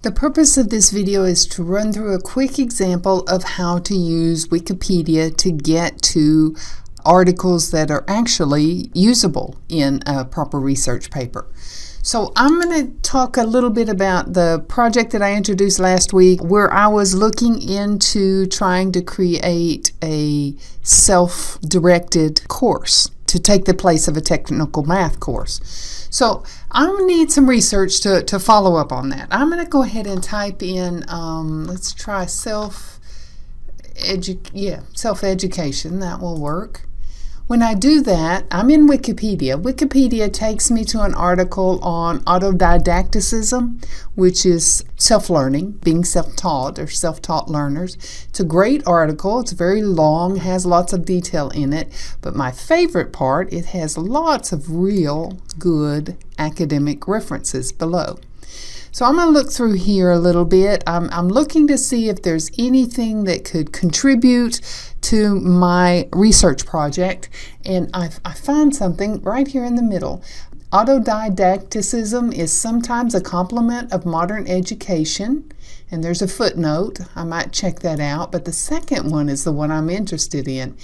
The purpose of this video is to run through a quick example of how to use Wikipedia to get to articles that are actually usable in a proper research paper. So I'm going to talk a little bit about the project that I introduced last week, where I was looking into trying to create a self-directed course to take the place of a technical math course. So I'm going to need some research to follow up on that. I'm going to go ahead and type in, let's try self-education. That will work. When I do that, I'm in Wikipedia. Wikipedia takes me to an article on autodidacticism, which is self-learning, being self-taught or self-taught learners. It's a great article. It's very long, has lots of detail in it. But my favorite part, it has lots of real good academic references below. So I'm going to look through here a little bit. I'm looking to see if there's anything that could contribute to my research project, and I found something right here in the middle. Autodidacticism is sometimes a complement of modern education, and there's a footnote. I might check that out, but the second one is the one I'm interested in.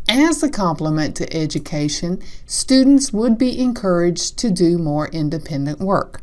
As a complement to education, students would be encouraged to do more independent work.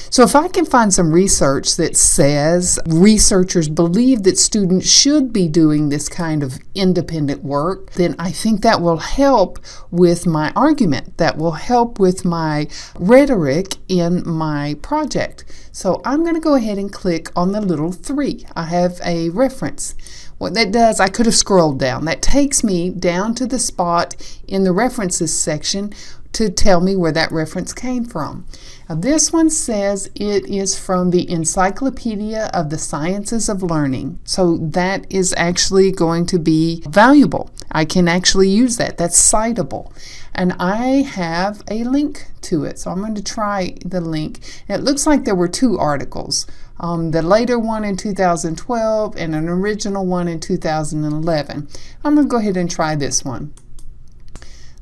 So if I can find some research that says researchers believe that students should be doing this kind of independent work, then I think that will help with my argument. That will help with my rhetoric in my project. So I'm going to go ahead and click on the little 3. I have a reference. What that does, I could have scrolled down. That takes me down to the spot in the references section to tell me where that reference came from. Now, this one says it is from the Encyclopedia of the Sciences of Learning. So that is actually going to be valuable. I can actually use that. That's citable. And I have a link to it. So I'm going to try the link. And it looks like there were 2 articles. The later one in 2012 and an original one in 2011. I'm going to go ahead and try this one.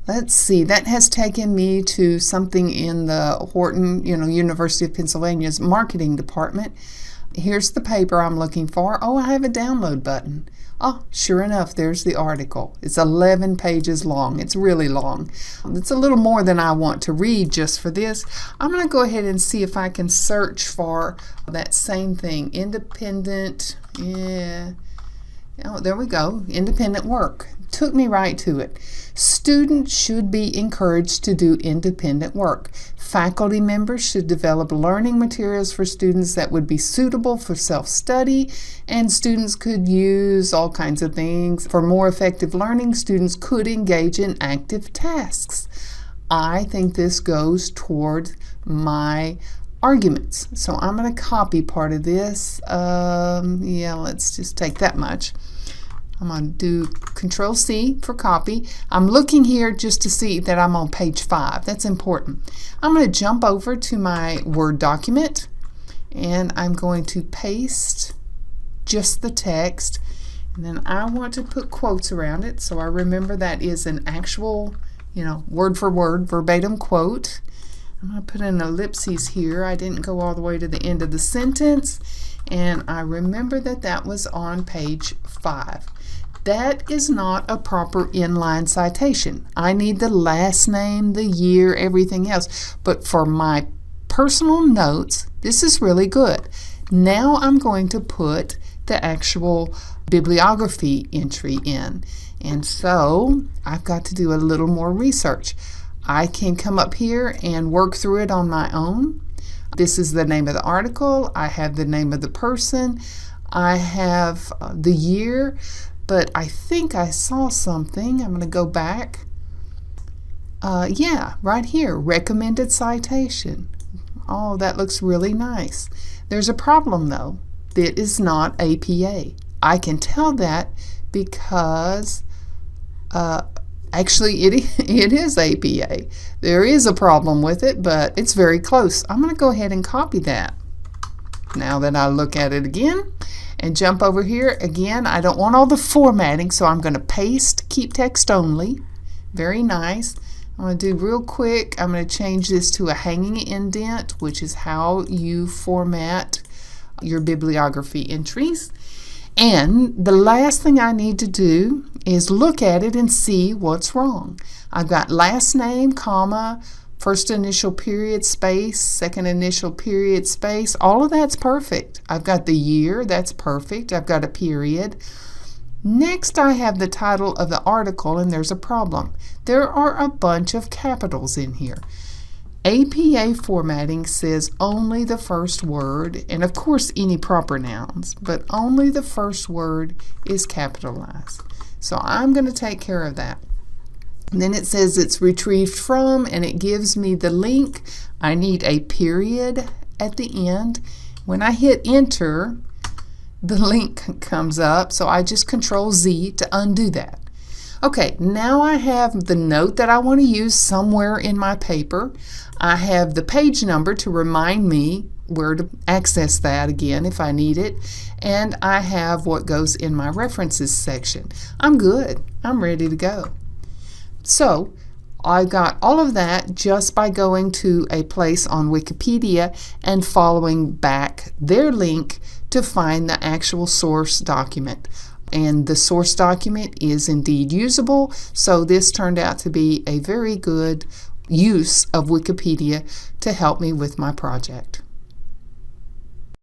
Let's see, that has taken me to something in the Wharton, University of Pennsylvania's marketing department. Here's the paper I'm looking for. Oh, I have a download button. Oh, sure enough, there's the article. It's 11 pages long. It's really long. It's a little more than I want to read just for this. I'm going to go ahead and see if I can search for that same thing. Independent, oh, there we go. Independent work. Took me right to it. Students should be encouraged to do independent work. Faculty members should develop learning materials for students that would be suitable for self-study, and students could use all kinds of things. For more effective learning, students could engage in active tasks. I think this goes toward my arguments. So I'm going to copy part of this. Let's just take that much. I'm going to do Control-C for copy. I'm looking here just to see that I'm on page 5. That's important. I'm going to jump over to my Word document, and I'm going to paste just the text. And then I want to put quotes around it, so I remember that is an actual, word for word, verbatim quote. I'm going to put an ellipses here. I didn't go all the way to the end of the sentence, and I remember that that was on page 5. That is not a proper inline citation. I need the last name, the year, everything else. But for my personal notes, this is really good. Now I'm going to put the actual bibliography entry in. And so I've got to do a little more research. I can come up here and work through it on my own. This is the name of the article. I have the name of the person. I have the year. But I think I saw something. I'm going to go back. Right here, recommended citation. Oh, that looks really nice. There's a problem, though. It is not APA. I can tell that because actually it is APA. There is a problem with it, but it's very close. I'm going to go ahead and copy that. Now that I look at it again, and jump over here again. I don't want all the formatting, so I'm going to paste, keep text only. Very nice. I'm going to do real quick. I'm going to change this to a hanging indent, which is how you format your bibliography entries. And the last thing I need to do is look at it and see what's wrong. I've got last name, comma, first initial period, space, second initial period, space. All of that's perfect. I've got the year, that's perfect. I've got a period. Next, I have the title of the article, and there's a problem. There are a bunch of capitals in here. APA formatting says only the first word, and of course any proper nouns, but only the first word is capitalized. So I'm going to take care of that. And then it says it's retrieved from, and it gives me the link. I need a period at the end. When I hit enter, the link comes up, so I just Control Z to undo that. Okay, now I have the note that I want to use somewhere in my paper. I have the page number to remind me where to access that again if I need it. And I have what goes in my references section. I'm good. I'm ready to go. So I got all of that just by going to a place on Wikipedia and following back their link to find the actual source document. And the source document is indeed usable, so this turned out to be a very good use of Wikipedia to help me with my project.